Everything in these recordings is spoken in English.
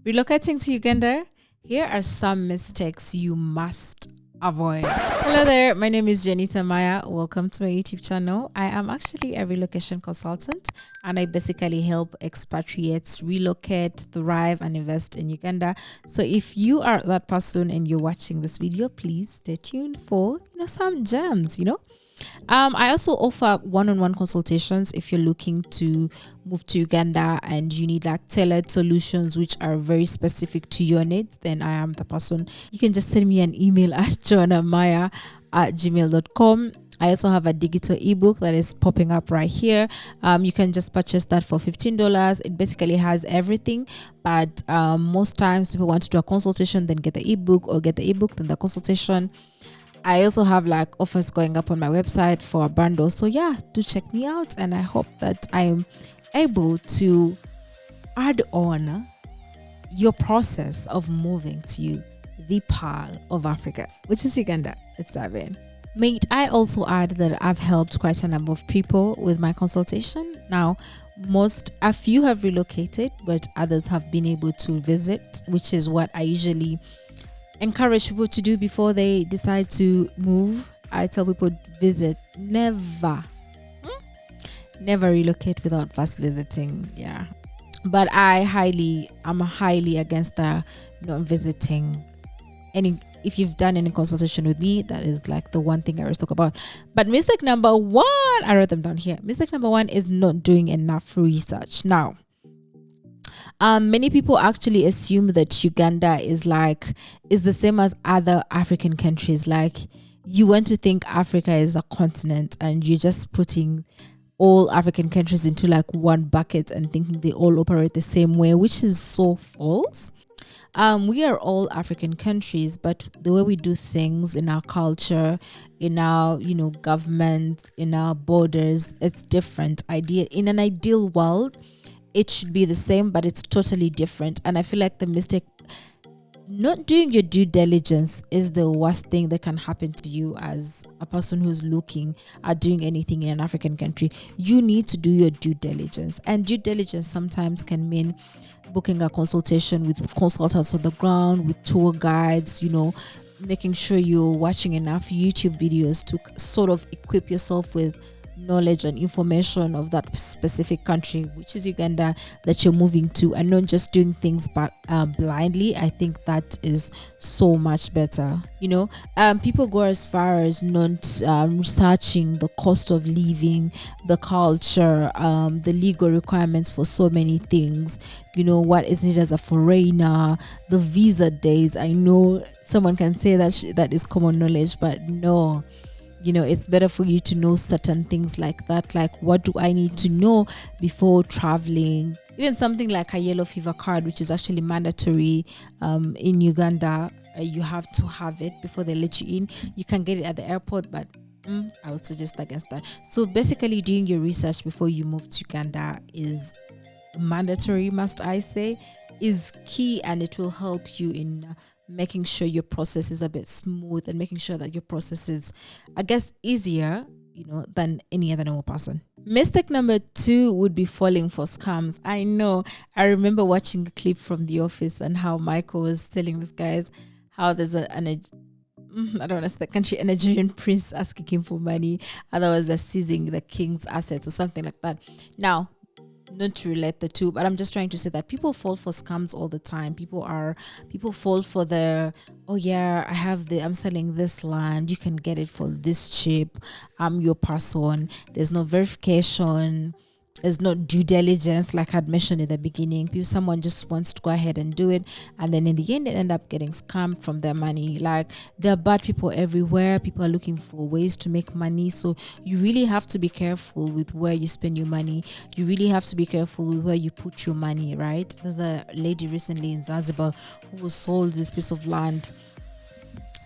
Relocating to Uganda, here are some mistakes you must avoid. Hello there, my name is Janita Maaya. Welcome to my YouTube channel. I am actually a relocation consultant and I basically help expatriates relocate, thrive, and invest in Uganda. So if you are that person and you're watching this video, please stay tuned for some gems, I also offer one-on-one consultations if you're looking to move to Uganda and you need like tailored solutions which are very specific to your needs. Then I am the person. You can just send me an email at joannamaya@gmail.com. I also have a digital ebook that is popping up right here. You can just purchase that for $15. It basically has everything, but most times people want to do a consultation, then get the ebook, or get the ebook, then the consultation. I also have like offers going up on my website for a bundle. So yeah, do check me out. And I hope that I'm able to add on your process of moving to the Pearl of Africa, which is Uganda. Let's dive in. Mate, I also add that I've helped quite a number of people with my consultation. Now, a few have relocated, but others have been able to visit, which is what I usually encourage people to do before they decide to move. I tell people visit, never relocate without first visiting. Yeah, but I'm highly against the not visiting. If you've done any consultation with me, that is like the one thing I always talk about. But mistake number one, I wrote them down here. Mistake number one is not doing enough research. Now, many people actually assume that Uganda is the same as other African countries. Like, you want to think Africa is a continent and you're just putting all African countries into like one bucket and thinking they all operate the same way, which is so false. We are all African countries, but the way we do things in our culture, in our government, in our borders, it's different. In an ideal world, it should be the same, but it's totally different. And I feel like the mistake, not doing your due diligence, is the worst thing that can happen to you as a person who's looking at doing anything in an African country. You need to do your due diligence. And due diligence sometimes can mean booking a consultation with consultants on the ground, with tour guides, making sure you're watching enough YouTube videos to sort of equip yourself with knowledge and information of that specific country, which is Uganda, that you're moving to, and not just doing things but blindly. I think that is so much better. People go as far as not researching the cost of living, the culture, the legal requirements for so many things, what is needed as a foreigner, the visa dates. I know someone can say that is common knowledge, but no. It's better for you to know certain things like that. Like, what do I need to know before traveling? Even something like a yellow fever card, which is actually mandatory in Uganda. You have to have it before they let you in. You can get it at the airport, but I would suggest against that. So basically, doing your research before you move to Uganda is mandatory, must I say, is key, and it will help you in making sure your process is a bit smooth and making sure that your process is, I guess, easier, than any other normal person. Mistake number 2 would be falling for scams. I know. I remember watching a clip from The Office and how Michael was telling these guys how there's I don't want to say the country, a Nigerian prince asking him for money. Otherwise, they're seizing the king's assets or something like that. Now, not to relate the two, but I'm just trying to say that people fall for scams all the time. People fall for I'm selling this land, you can get it for this cheap, I'm your person, there's no verification, there's no due diligence, like I'd mentioned in the beginning. Someone just wants to go ahead and do it, and then in the end they end up getting scammed from their money. Like, there are bad people everywhere. People are looking for ways to make money, so you really have to be careful with where you spend your money. You really have to be careful with where you put your money, right? There's a lady recently in Zanzibar who was sold this piece of land.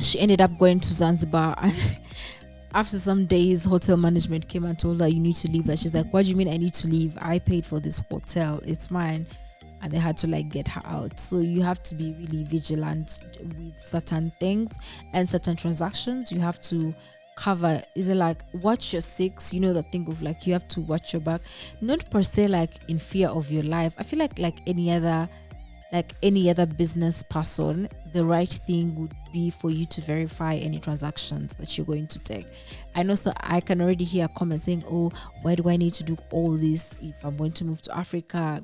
She ended up going to Zanzibar and after some days, hotel management came and told her, you need to leave. And she's like, what do you mean I need to leave? I paid for this hotel, it's mine. And they had to get her out. So you have to be really vigilant with certain things and certain transactions. You have to cover, is it like watch your six, the thing of you have to watch your back, not per se in fear of your life. I feel like any other like any other business person, the right thing would be for you to verify any transactions that you're going to take. I know, so I can already hear comments saying, oh, why do I need to do all this if I'm going to move to Africa?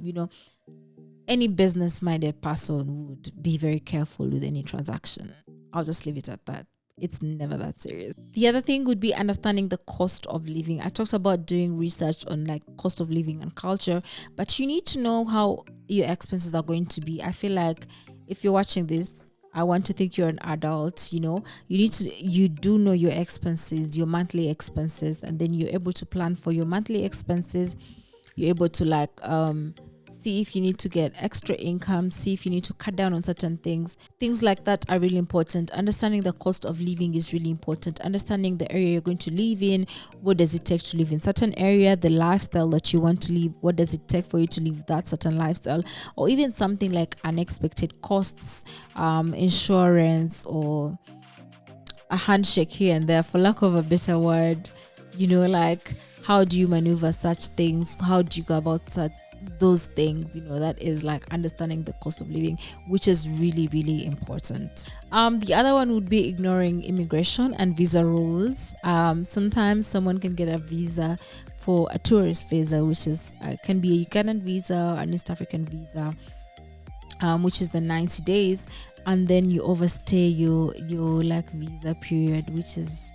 Any business-minded person would be very careful with any transaction. I'll just leave it at that. It's never that serious. The other thing would be understanding the cost of living. I talked about doing research on like cost of living and culture, but you need to know how your expenses are going to be. I feel like if you're watching this, I want to think you're an adult, you do know your expenses, your monthly expenses, and then you're able to plan for your monthly expenses. You're able to see if you need to get extra income, see if you need to cut down on certain things. Things like that are really important. Understanding the cost of living is really important. Understanding the area you're going to live in. What does it take to live in certain area? The lifestyle that you want to live. What does it take for you to live that certain lifestyle? Or even something like unexpected costs, insurance, or a handshake here and there, for lack of a better word. Like, how do you maneuver such things? How do you go about those things? That is like understanding the cost of living, which is really, really important. The other one would be ignoring immigration and visa rules. Sometimes someone can get a visa for a tourist visa, which is can be a Ugandan visa, an East African visa, which is the 90 days, and then you overstay your like visa period, which is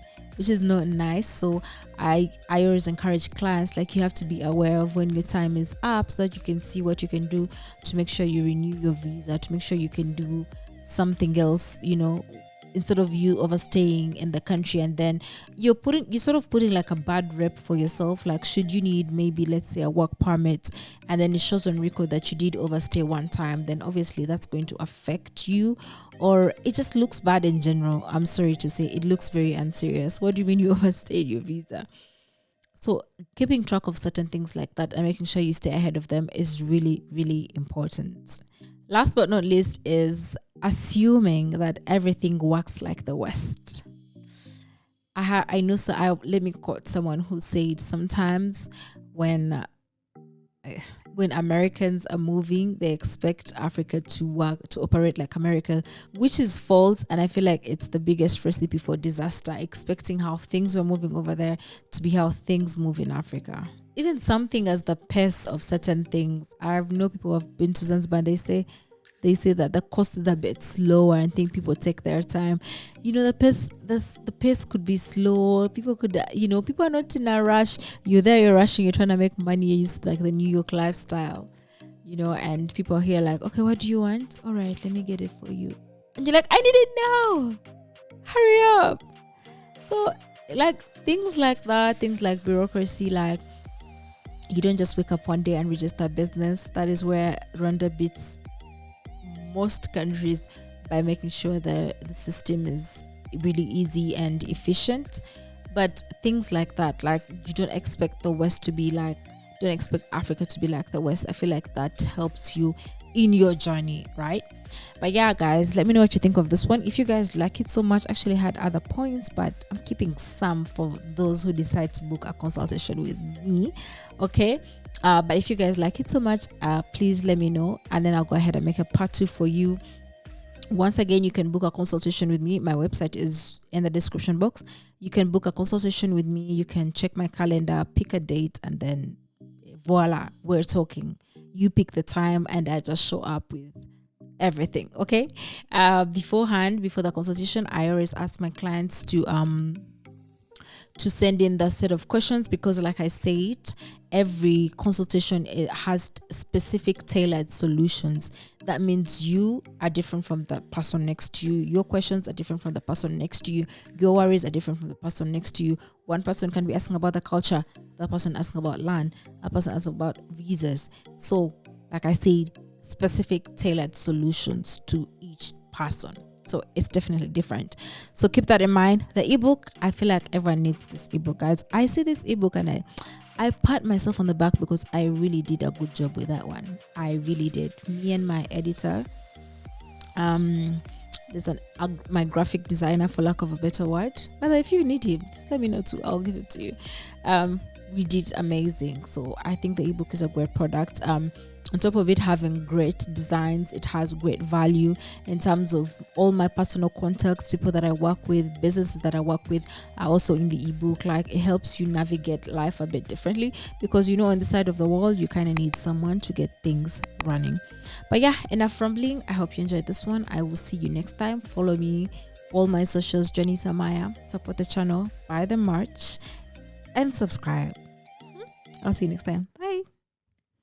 not nice. So I always encourage clients, like, you have to be aware of when your time is up, so that you can see what you can do to make sure you renew your visa, to make sure you can do something else, instead of you overstaying in the country, and then you're sort of putting like a bad rep for yourself. Like, should you need maybe, let's say, a work permit, and then it shows on record that you did overstay one time, then obviously that's going to affect you, or it just looks bad in general. I'm sorry to say, it looks very unserious. What do you mean you overstayed your visa? So keeping track of certain things like that and making sure you stay ahead of them is really, really important. Last but not least is assuming that everything works like the West. Let me quote someone who said, sometimes when Americans are moving, they expect Africa to operate like America, which is false. And I feel like it's the biggest recipe for disaster, expecting how things were moving over there to be how things move in Africa. Even something as the pace of certain things. I know people who have been to Zanzibar, and they say that the cost is a bit slower, and think people take their time. The pace could be slow. People are not in a rush. You're there, you're rushing, you're trying to make money. You use like the New York lifestyle, and people are here like, okay, what do you want? All right, let me get it for you. And you're like, I need it now. Hurry up. So like things like that, things like bureaucracy, like, you don't just wake up one day and register a business. That is where Rwanda beats most countries, by making sure the system is really easy and efficient. But things like that, like, you don't expect Africa to be like the West. I feel like that helps you in your journey, right? But yeah, guys, let me know what you think of this one. If you guys like it so much, I actually had other points, but I'm keeping some for those who decide to book a consultation with me. Okay. But if you guys like it so much, please let me know, and then I'll go ahead and make a part 2 for you. Once again, you can book a consultation with me. My website is in the description box. You can book a consultation with me. You can check my calendar, pick a date, and then voila, we're talking. You pick the time, and I just show up with everything. Okay. Before the consultation, I always ask my clients to send in the set of questions, because like I said, every consultation, it has specific tailored solutions. That means you are different from the person next to you. Your questions are different from the person next to you. Your worries are different from the person next to you. One person can be asking about the culture, the person asking about land, a person asking about visas. So like I said, specific tailored solutions to each person. So it's definitely different. So keep that in mind. The ebook, I feel like everyone needs this ebook, guys. I see this ebook and I pat myself on the back, because I really did a good job with that one. I really did. Me and my editor, there's my graphic designer, for lack of a better word. But if you need him, just let me know too. I'll give it to you. We did amazing. So I think the ebook is a great product. On top of it having great designs, it has great value in terms of all my personal contacts, people that I work with, businesses that I work with are also in the ebook. Like, it helps you navigate life a bit differently, because on the side of the world you kind of need someone to get things running. But yeah, enough rambling. I hope you enjoyed this one. I will see you next time. Follow me, all my socials, Janita Maya. Support the channel, buy the merch, and subscribe. I'll see you next time.